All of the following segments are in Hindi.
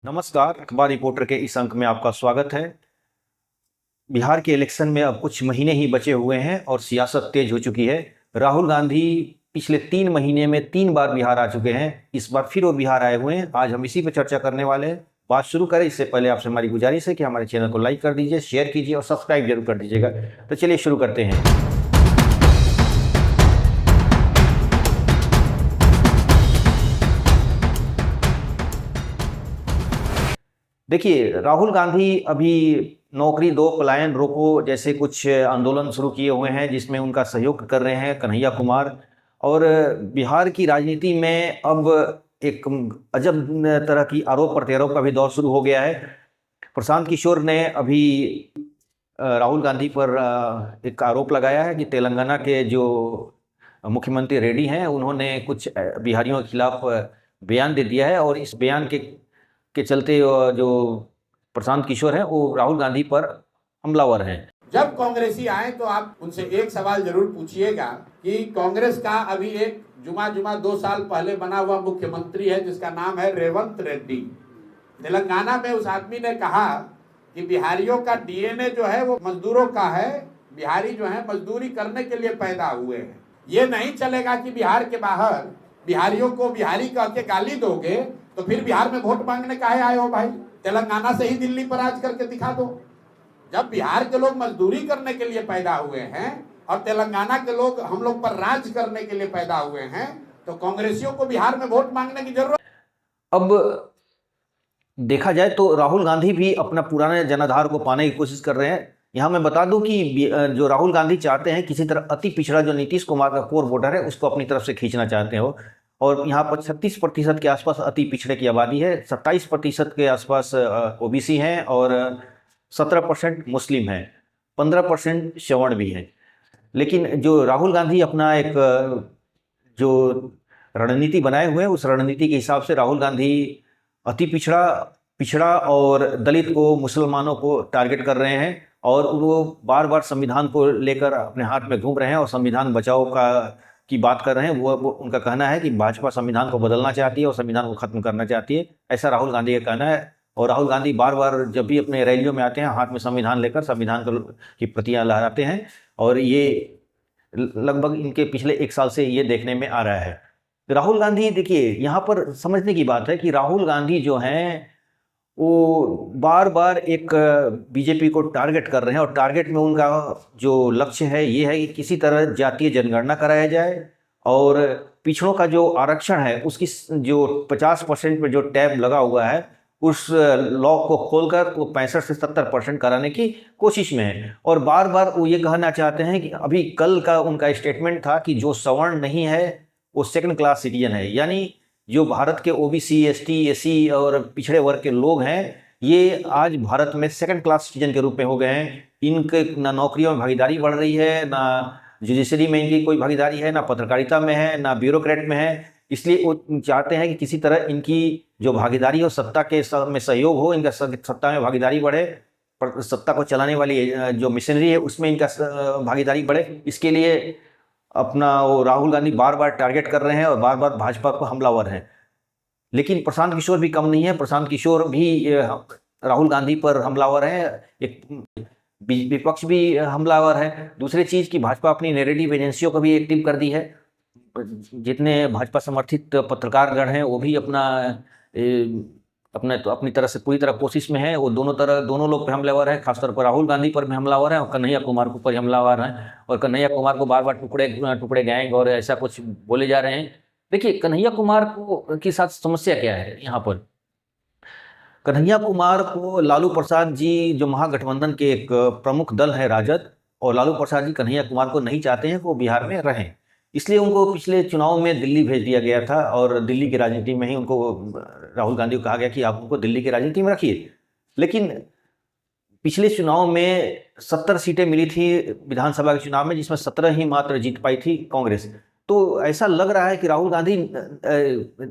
नमस्कार, अखबार रिपोर्टर के इस अंक में आपका स्वागत है। बिहार के इलेक्शन में अब कुछ महीने ही बचे हुए हैं और सियासत तेज हो चुकी है। राहुल गांधी पिछले 3 महीने में 3 बार बिहार आ चुके हैं। इस बार फिर वो बिहार आए हुए हैं। आज हम इसी पर चर्चा करने वाले हैं। बात शुरू करें इससे पहले आपसे हमारी गुजारिश है कि हमारे चैनल को लाइक कर दीजिए, शेयर कीजिए और सब्सक्राइब जरूर कर दीजिएगा। तो चलिए शुरू करते हैं। देखिए, राहुल गांधी अभी नौकरी दो, पलायन रोको जैसे कुछ आंदोलन शुरू किए हुए हैं जिसमें उनका सहयोग कर रहे हैं कन्हैया कुमार। और बिहार की राजनीति में अब एक अजब तरह की आरोप प्रत्यारोप का भी दौर शुरू हो गया है। प्रशांत किशोर ने अभी राहुल गांधी पर एक आरोप लगाया है कि तेलंगाना के जो मुख्यमंत्री रेड्डी हैं उन्होंने कुछ बिहारियों के खिलाफ बयान दे दिया है और इस बयान के चलते जो प्रशांत किशोर हैं वो राहुल गांधी पर हमलावर हैं। जब कांग्रेसी आए तो आप उनसे एक सवाल जरूर पूछिएगा कि कांग्रेस का अभी एक जुमा 2 साल पहले बना हुआ मुख्यमंत्री है जिसका नाम है रेवंत रेड्डी। तेलंगाना में उस आदमी ने कहा कि बिहारियों का डीएनए जो है वो मजदूरों का है, बिहारी जो है मजदूरी करने के लिए पैदा हुए हैं। ये नहीं चलेगा कि बिहार के बाहर बिहारियों को बिहारी कह के गाली दोगे तो फिर बिहार में वोट मांगने काहे आए हो भाई? तेलंगाना से ही दिल्ली पर राज करके दिखा दो। जब बिहार के लोग मजदूरी करने के लिए पैदा हुए हैं और तेलंगाना के लोग हम लोग पर राज करने के लिए पैदा हुए हैं तो कांग्रेसियों को बिहार में वोट मांगने की जरूरत। अब देखा जाए तो राहुल गांधी भी अपना पुराने जनाधार को पाने की कोशिश कर रहे हैं। यहाँ मैं बता दूं कि जो राहुल गांधी चाहते हैं किसी तरह अति पिछड़ा जो नीतीश कुमार का कोर वोटर है उसको अपनी तरफ से खींचना चाहते हो। और यहाँ पर 36% के आसपास अति पिछड़े की आबादी है, 27% के आसपास ओबीसी हैं और 17% मुस्लिम हैं, 15% श्रवण भी हैं। लेकिन जो राहुल गांधी अपना एक जो रणनीति बनाए हुए हैं उस रणनीति के हिसाब से राहुल गांधी अति पिछड़ा और दलित को, मुसलमानों को टारगेट कर रहे हैं और वो बार बार संविधान को लेकर अपने हाथ में घूम रहे हैं और संविधान बचाओ की बात कर रहे हैं। वो उनका कहना है कि भाजपा संविधान को बदलना चाहती है और संविधान को खत्म करना चाहती है, ऐसा राहुल गांधी का कहना है। और राहुल गांधी बार बार जब भी अपने रैलियों में आते हैं हाथ में संविधान लेकर संविधान की प्रतियां लहराते हैं और ये लगभग इनके पिछले 1 साल से ये देखने में आ रहा है। राहुल गांधी, देखिए यहाँ पर समझने की बात है कि राहुल गांधी जो हैं वो बार बार एक बीजेपी को टारगेट कर रहे हैं और टारगेट में उनका जो लक्ष्य है ये है कि किसी तरह जातीय जनगणना कराया जाए और पिछड़ों का जो आरक्षण है उसकी जो 50% पे जो टैब लगा हुआ है उस लॉ को खोलकर वो 65 से 70% कराने की कोशिश में है। और बार बार वो ये कहना चाहते हैं कि अभी कल का उनका स्टेटमेंट था कि जो सवर्ण नहीं है वो सेकंड क्लास सिटीजन है, यानी जो भारत के ओबीसी, एसटी, एससी और पिछड़े वर्ग के लोग हैं ये आज भारत में सेकंड क्लास सिटीजन के रूप में हो गए हैं। इनके ना नौकरियों में भागीदारी बढ़ रही है, ना जुडिशरी में इनकी कोई भागीदारी है, ना पत्रकारिता में है, ना ब्यूरोक्रेट में है। इसलिए वो चाहते हैं कि किसी तरह इनकी जो भागीदारी हो, सत्ता के में सहयोग हो, इनका सत्ता में भागीदारी बढ़े, सत्ता को चलाने वाली जो मिशनरी है उसमें इनका भागीदारी बढ़े। इसके लिए अपना वो राहुल गांधी बार बार टारगेट कर रहे हैं और बार बार भाजपा को हमलावर हैं। लेकिन प्रशांत किशोर भी कम नहीं है, प्रशांत किशोर भी राहुल गांधी पर हमलावर है, एक विपक्ष भी हमलावर है। दूसरी चीज़ कि भाजपा अपनी नैरेटिव एजेंसियों को भी एक्टिव कर दी है। जितने भाजपा समर्थित पत्रकारगण हैं वो भी अपनी तरह से पूरी तरह कोशिश में है। वो दोनों लोग पे हमलावर है, खासतौर पर राहुल गांधी पर भी हमलावर है और कन्हैया कुमार को पर हमलावर है। और कन्हैया कुमार को बार बार टुकड़े गैंग और ऐसा कुछ बोले जा रहे हैं। देखिए, कन्हैया कुमार को के साथ समस्या क्या है यहाँ पर? कन्हैया कुमार को लालू प्रसाद जी, जो महागठबंधन के एक प्रमुख दल है राजद, और लालू प्रसाद जी कन्हैया कुमार को नहीं चाहते हैं कि वो बिहार में रहें। इसलिए उनको पिछले चुनाव में दिल्ली भेज दिया गया था और दिल्ली की राजनीति में ही उनको राहुल गांधी को कहा गया कि आप उनको दिल्ली की राजनीति में रखिए। लेकिन पिछले चुनाव में 70 सीटें मिली थी विधानसभा के चुनाव में, जिसमें 17 ही मात्र जीत पाई थी कांग्रेस। तो ऐसा लग रहा है कि राहुल गांधी,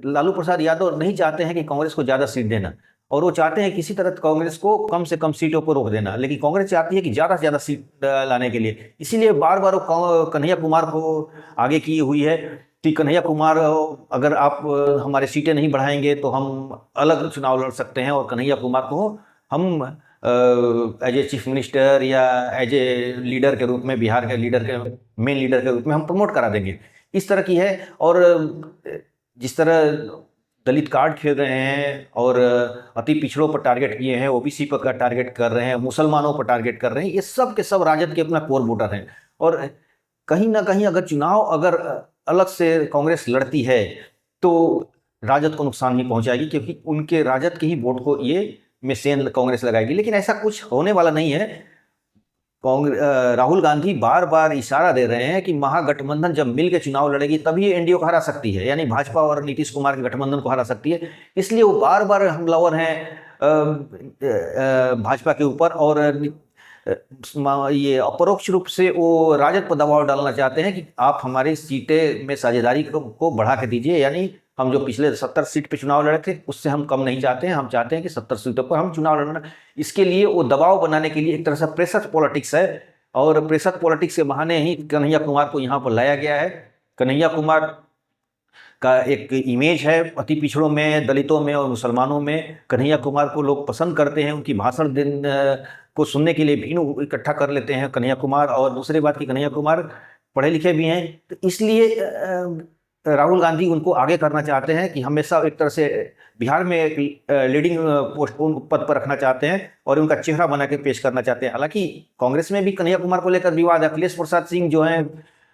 लालू प्रसाद यादव नहीं चाहते हैं कि कांग्रेस को ज़्यादा सीट देना और वो चाहते हैं किसी तरह कांग्रेस को कम से कम सीटों पर रोक देना। लेकिन कांग्रेस चाहती है कि ज़्यादा से ज़्यादा सीट लाने के लिए, इसीलिए बार बार कन्हैया कुमार को आगे की हुई है। कि कन्हैया कुमार अगर आप हमारे सीटें नहीं बढ़ाएंगे तो हम अलग चुनाव लड़ सकते हैं और कन्हैया कुमार को हम एज ए चीफ मिनिस्टर या एज ए लीडर के रूप में, बिहार के लीडर के मेन लीडर के रूप में हम प्रमोट करा देंगे। इस तरह की है। और जिस तरह दलित कार्ड खेल रहे हैं और अति पिछड़ों पर टारगेट किए हैं, ओबीसी पर टारगेट कर रहे हैं, मुसलमानों पर टारगेट कर रहे हैं, ये सब के सब राजद के अपना कोर वोटर हैं। और कहीं ना कहीं अगर चुनाव अगर अलग से कांग्रेस लड़ती है तो राजद को नुकसान नहीं पहुंचाएगी, क्योंकि उनके राजद के ही वोट को ये में सेंध कांग्रेस लगाएगी। लेकिन ऐसा कुछ होने वाला नहीं है। राहुल गांधी बार बार इशारा दे रहे हैं कि महागठबंधन जब मिल के चुनाव लड़ेगी तभी ये एनडीए को हरा सकती है, यानी भाजपा और नीतीश कुमार के गठबंधन को हरा सकती है। इसलिए वो बार बार हमलावर हैं भाजपा के ऊपर, और ये अपरोक्ष रूप से वो राजद पर दबाव डालना चाहते हैं कि आप हमारी सीटें में साझेदारी को बढ़ा के दीजिए। यानी हम जो पिछले 70 सीट पे चुनाव लड़े थे उससे हम कम नहीं चाहते हैं, हम चाहते हैं कि 70 सीटों पर हम चुनाव लड़ना। इसके लिए वो दबाव बनाने के लिए एक तरह से प्रेशर पॉलिटिक्स है, और प्रेशर पॉलिटिक्स के बहाने ही कन्हैया कुमार को यहाँ पर लाया गया है। कन्हैया कुमार का एक इमेज है अति पिछड़ों में, दलितों में और मुसलमानों में। कन्हैया कुमार को लोग पसंद करते हैं, उनकी भाषण दिन को सुनने के लिए भीड़ इकट्ठा कर लेते हैं कन्हैया कुमार। और दूसरी बात कि कन्हैया कुमार पढ़े लिखे भी हैं, तो इसलिए राहुल गांधी उनको आगे करना चाहते हैं कि हमेशा एक तरह से बिहार में एक लीडिंग पोस्ट पद पर रखना चाहते हैं और उनका चेहरा बना के पेश करना चाहते हैं। हालांकि कांग्रेस में भी कन्हैया कुमार को लेकर विवाद है। अखिलेश प्रसाद सिंह जो हैं,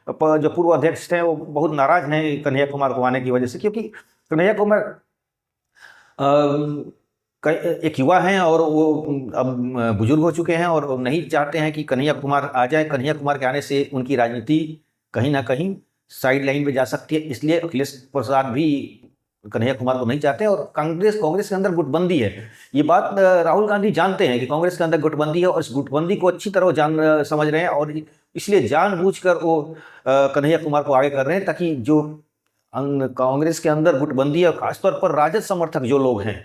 जो पूर्व अध्यक्ष हैं, वो बहुत नाराज हैं कन्हैया कुमार को आने की वजह से, क्योंकि कन्हैया कुमार एक युवा हैं और वो अब बुजुर्ग हो चुके हैं और नहीं चाहते हैं कि कन्हैया कुमार आ जाए। कन्हैया कुमार के आने से उनकी राजनीति कहीं ना कहीं साइड लाइन पे जा सकती है, इसलिए अखिलेश प्रसाद भी कन्हैया कुमार को नहीं चाहते। और कांग्रेस के अंदर गुटबंदी है, ये बात राहुल गांधी जानते हैं कि कांग्रेस के अंदर गुटबंदी है, और इस गुटबंदी को अच्छी तरह समझ रहे हैं, और इसलिए जानबूझकर वो कन्हैया कुमार को आगे कर रहे हैं, ताकि जो कांग्रेस के अंदर गुटबंदी है, और खासतौर पर राजद समर्थक जो लोग हैं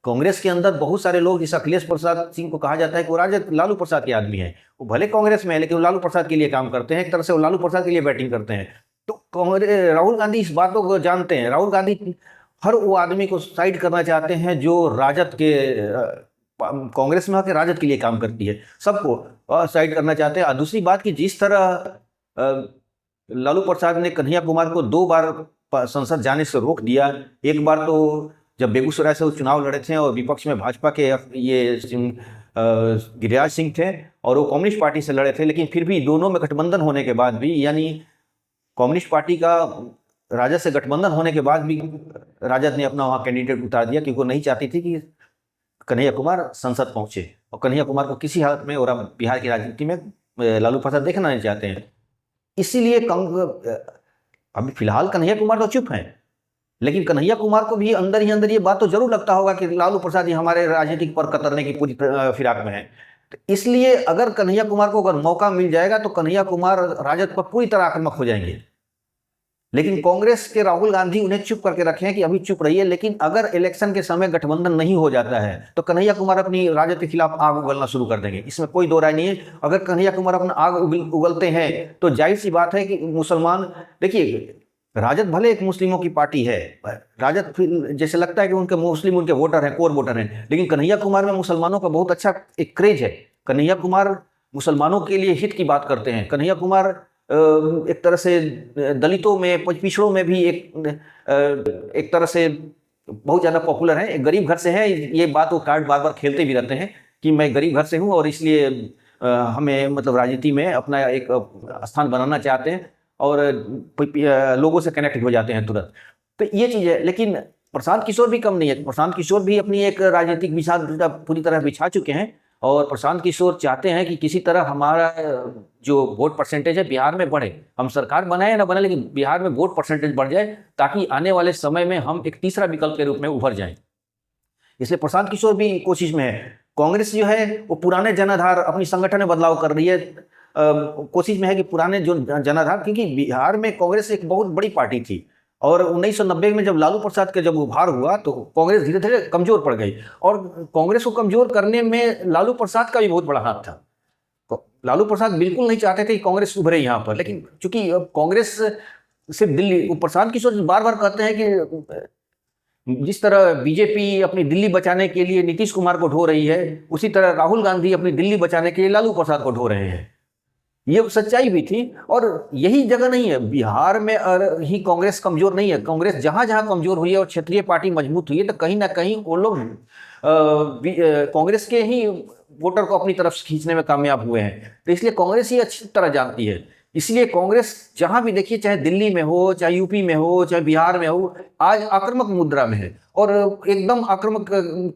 कांग्रेस के अंदर, बहुत सारे लोग, जैसे अखिलेश प्रसाद सिंह को कहा जाता है कि वो राजद लालू प्रसाद के आदमी हैं, वो भले कांग्रेस में है लेकिन वो लालू प्रसाद के लिए काम करते हैं, एक तरह से वो लालू प्रसाद के लिए बैटिंग करते हैं। तो राहुल गांधी इस बातों को जानते हैं। राहुल गांधी हर वो आदमी को साइड करना चाहते हैं जो राजद के कांग्रेस में आकर राजद के लिए काम करती है, सबको साइड करना चाहते हैं। और दूसरी बात कि जिस तरह लालू प्रसाद ने कन्हैया कुमार को 2 बार संसद जाने से रोक दिया, एक बार तो जब बेगूसराय से वो चुनाव लड़े थे और विपक्ष में भाजपा के ये गिरिराज सिंह थे और वो कम्युनिस्ट पार्टी से लड़े थे, लेकिन फिर भी दोनों में गठबंधन होने के बाद भी, यानी कम्युनिस्ट पार्टी का राजद से गठबंधन होने के बाद भी राजद ने अपना वहाँ कैंडिडेट उतार दिया, क्योंकि वो नहीं चाहती थी कि कन्हैया कुमार संसद पहुँचे, और कन्हैया कुमार को किसी हालत में और बिहार की राजनीति में लालू प्रसाद देखना नहीं चाहते हैं। इसीलिए अभी फिलहाल कन्हैया कुमार तो चुप हैं, लेकिन कन्हैया कुमार को भी अंदर ही अंदर ये बात तो जरूर लगता होगा कि लालू प्रसाद ही हमारे राजनीतिक पर कतरने की पूरी फिराक में है। तो इसलिए अगर कन्हैया कुमार को अगर मौका मिल जाएगा तो कन्हैया कुमार राजद पर पूरी तरह आक्रामक हो जाएंगे। लेकिन कांग्रेस के राहुल गांधी उन्हें चुप करके रखे हैं कि अभी चुप रहिए, लेकिन अगर इलेक्शन के समय गठबंधन नहीं हो जाता है तो कन्हैया कुमार अपनी राजद के खिलाफ आग उगलना शुरू कर देंगे, इसमें कोई दो राय नहीं है। अगर कन्हैया कुमार अपना आग उगलते हैं तो जाहिर सी बात है कि मुसलमान, देखिए राजद भले एक मुस्लिमों की पार्टी है, राजद फिर जैसे लगता है कि उनके मुस्लिम उनके वोटर हैं, कोर वोटर हैं, लेकिन कन्हैया कुमार में मुसलमानों का बहुत अच्छा एक क्रेज है। कन्हैया कुमार मुसलमानों के लिए हित की बात करते हैं। कन्हैया कुमार एक तरह से दलितों में, पिछड़ों में भी एक तरह से बहुत ज़्यादा पॉपुलर है। एक गरीब घर से है, ये बात वो कार्ड बार बार खेलते भी रहते हैं कि मैं गरीब घर से हूँ और इसलिए हमें मतलब राजनीति में अपना एक स्थान बनाना चाहते हैं और लोगों से कनेक्ट हो जाते हैं तुरंत। तो ये चीज़ है। लेकिन प्रशांत किशोर भी कम नहीं है। प्रशांत किशोर भी अपनी एक राजनीतिक विषाद पूरी तरह बिछा चुके हैं और प्रशांत किशोर चाहते हैं कि किसी तरह हमारा जो वोट परसेंटेज है बिहार में बढ़े। हम सरकार बनाए ना बने, लेकिन बिहार में वोट परसेंटेज बढ़ जाए ताकि आने वाले समय में हम एक तीसरा विकल्प के रूप में उभर जाएं। इसलिए प्रशांत किशोर भी कोशिश में है। कांग्रेस जो है वो पुराने जनाधार अपनी संगठन में बदलाव कर रही है, कोशिश में है कि पुराने जो जनाधार, क्योंकि बिहार में कांग्रेस एक बहुत बड़ी पार्टी थी और 1990 में जब लालू प्रसाद का जब उभार हुआ तो कांग्रेस धीरे धीरे कमजोर पड़ गई और कांग्रेस को कमजोर करने में लालू प्रसाद का भी बहुत बड़ा हाथ था। लालू प्रसाद बिल्कुल नहीं चाहते थे कि कांग्रेस उभरे यहाँ पर, लेकिन चूंकि कांग्रेस सिर्फ दिल्ली, वो प्रशांत किशोर बार बार कहते हैं कि जिस तरह बीजेपी अपनी दिल्ली बचाने के लिए नीतीश कुमार को ढो रही है, उसी तरह राहुल गांधी अपनी दिल्ली बचाने के लिए लालू प्रसाद को ढो रहे हैं। ये सच्चाई भी थी। और यही जगह नहीं है, बिहार में ही कांग्रेस कमजोर नहीं है। कांग्रेस जहां जहां कमजोर हुई है और क्षेत्रीय पार्टी मजबूत हुई है, तो कहीं ना कहीं वो लोग कांग्रेस के ही वोटर को अपनी तरफ खींचने में कामयाब हुए हैं। तो इसलिए कांग्रेस ये अच्छी तरह जानती है। इसलिए कांग्रेस जहां भी देखिए, चाहे दिल्ली में हो, चाहे यूपी में हो, चाहे बिहार में हो, आज आक्रामक मुद्रा में है और एकदम आक्रामक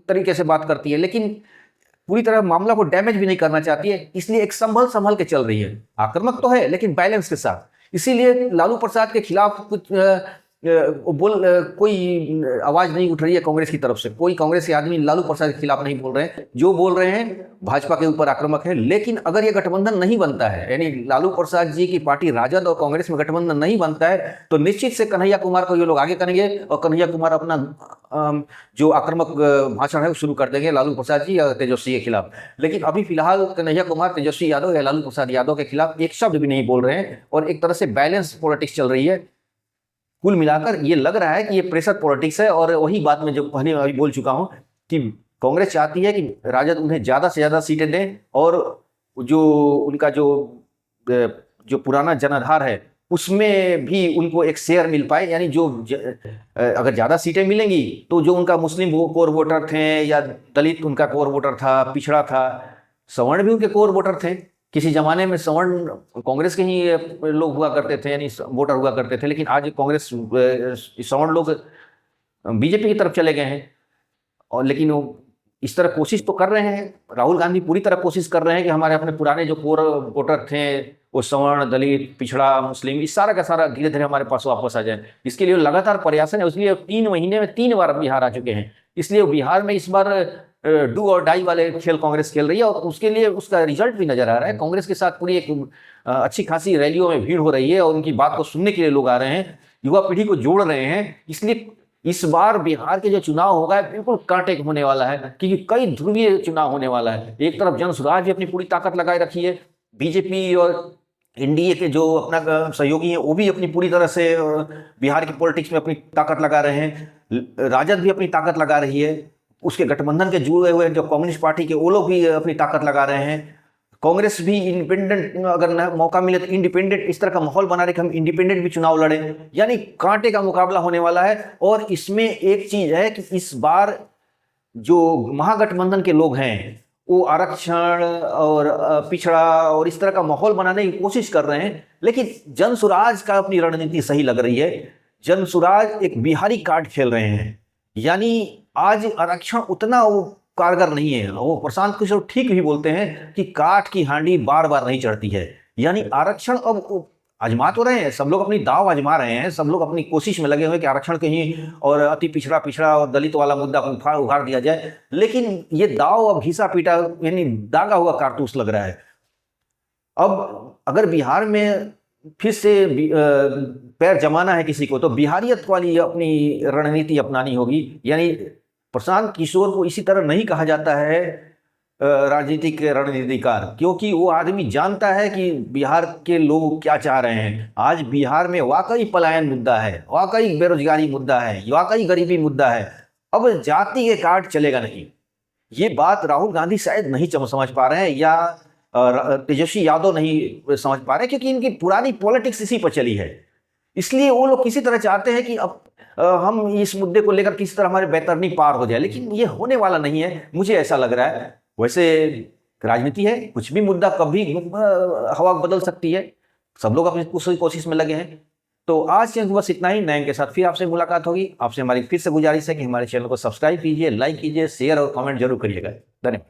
तरीके से बात करती है, लेकिन पूरी तरह मामला को डैमेज भी नहीं करना चाहती है। इसलिए एक संभल के चल रही है। आक्रामक तो है लेकिन बैलेंस के साथ। इसीलिए लालू प्रसाद के खिलाफ कुछ कोई आवाज नहीं उठ रही है कांग्रेस की तरफ से। कोई कांग्रेस के आदमी लालू प्रसाद के खिलाफ नहीं बोल रहे हैं। जो बोल रहे हैं भाजपा के ऊपर आक्रामक है। लेकिन अगर ये गठबंधन नहीं बनता है, यानी लालू प्रसाद जी की पार्टी राजद और कांग्रेस में गठबंधन नहीं बनता है, तो निश्चित से कन्हैया कुमार को ये लोग आगे करेंगे और कन्हैया कुमार अपना जो आक्रामक भाषण है वो शुरू कर देंगे लालू प्रसाद जी या तेजस्वी के खिलाफ। लेकिन अभी फिलहाल कन्हैया कुमार तेजस्वी यादव या लालू प्रसाद यादव के खिलाफ एक शब्द भी नहीं बोल रहे हैं और एक तरह से बैलेंस पॉलिटिक्स चल रही है। कुल मिलाकर ये लग रहा है कि ये प्रेशर पॉलिटिक्स है। और वही बात मैं जो पहले अभी बोल चुका हूं कि कांग्रेस चाहती है कि राजद उन्हें ज़्यादा से ज़्यादा सीटें दें और जो उनका जो पुराना जनाधार है उसमें भी उनको एक शेयर मिल पाए। यानी अगर ज़्यादा सीटें मिलेंगी तो जो उनका मुस्लिम कोर वोटर थे या दलित उनका कोर वोटर था, पिछड़ा था, सवर्ण भी उनके कोर वोटर थे। किसी जमाने में सवर्ण कांग्रेस के ही लोग हुआ करते थे, यानी वोटर हुआ करते थे, लेकिन आज कांग्रेस सवर्ण लोग बीजेपी की तरफ चले गए हैं। और लेकिन वो इस तरह कोशिश तो कर रहे हैं, राहुल गांधी पूरी तरह कोशिश कर रहे हैं कि हमारे अपने पुराने जो कोर वोटर थे, वो सवर्ण, दलित, पिछड़ा, मुस्लिम, इस सारा का सारा धीरे धीरे हमारे पास वापस आ जाए। इसके लिए लगातार प्रयास है। इसलिए 3 महीने में 3 बार बिहार आ चुके हैं। इसलिए बिहार में इस बार डू और डाई वाले खेल कांग्रेस खेल रही है और उसके लिए उसका रिजल्ट भी नजर आ रहा है। कांग्रेस के साथ पूरी एक अच्छी खासी रैलियों में भीड़ हो रही है और उनकी बात को सुनने के लिए लोग आ रहे हैं, युवा पीढ़ी को जोड़ रहे हैं। इसलिए इस बार बिहार के जो चुनाव होगा बिल्कुल कांटे होने वाला है, क्योंकि कई ध्रुवीय चुनाव होने वाला है। एक तरफ जनसुराज भी अपनी पूरी ताकत लगाए रखी है, बीजेपी और एनडीए के जो अपना सहयोगी हैं वो भी अपनी पूरी तरह से बिहार की पॉलिटिक्स में अपनी ताकत लगा रहे हैं, राजद भी अपनी ताकत लगा रही है, उसके गठबंधन के जुड़े हुए जो कम्युनिस्ट पार्टी के वो लोग भी अपनी ताकत लगा रहे हैं, कांग्रेस भी इंडिपेंडेंट अगर मौका मिले तो इंडिपेंडेंट इस तरह का माहौल बना रहे कि हम इंडिपेंडेंट भी चुनाव लड़े। यानी कांटे का मुकाबला होने वाला है। और इसमें एक चीज है कि इस बार जो महागठबंधन के लोग हैं वो आरक्षण और पिछड़ा और इस तरह का माहौल बनाने की कोशिश कर रहे हैं, लेकिन जनसुराज का अपनी रणनीति सही लग रही है। जनसुराज एक बिहारी कार्ड खेल रहे हैं, यानी आज आरक्षण उतना वो कारगर नहीं है। वो प्रशांत किशोर ठीक भी बोलते हैं कि काठ की हांडी बार बार नहीं चढ़ती है। यानी आरक्षण अब आजमा तो रहे हैं, सब लोग अपनी दाव आजमा रहे हैं, सब लोग अपनी कोशिश में लगे हुए कि आरक्षण कहीं और अति पिछड़ा और दलित वाला मुद्दा उखाड़ दिया जाए, लेकिन ये दाव अब घिसा पीटा यानी दागा हुआ कारतूस लग रहा है। अब अगर बिहार में फिर से पैर जमाना है किसी को, तो बिहारियत वाली अपनी रणनीति अपनानी होगी। यानी प्रशांत किशोर को इसी तरह नहीं कहा जाता है राजनीतिक रणनीतिकार, क्योंकि वो आदमी जानता है कि बिहार के लोग क्या चाह रहे हैं। आज बिहार में वाकई पलायन मुद्दा है, वाकई बेरोजगारी मुद्दा है, वाकई गरीबी मुद्दा है। अब जाति के कार्ड चलेगा नहीं। ये बात राहुल गांधी शायद नहीं समझ पा रहे हैं या तेजस्वी यादव नहीं समझ पा रहे, क्योंकि इनकी पुरानी पॉलिटिक्स इसी पर चली है। इसलिए वो लोग किसी तरह चाहते हैं कि अब हम इस मुद्दे को लेकर किसी तरह हमारे बैतरनी पार हो जाए, लेकिन ये होने वाला नहीं है, मुझे ऐसा लग रहा है। वैसे राजनीति है, कुछ भी मुद्दा कभी हवा बदल सकती है, सब लोग अपनी कोशिश में लगे हैं। तो आज से बस इतना ही। नए के साथ फिर आपसे मुलाकात होगी। आपसे हमारी फिर से गुजारिश है कि हमारे चैनल को सब्सक्राइब कीजिए, लाइक कीजिए, शेयर और कमेंट जरूर करिएगा। धन्यवाद।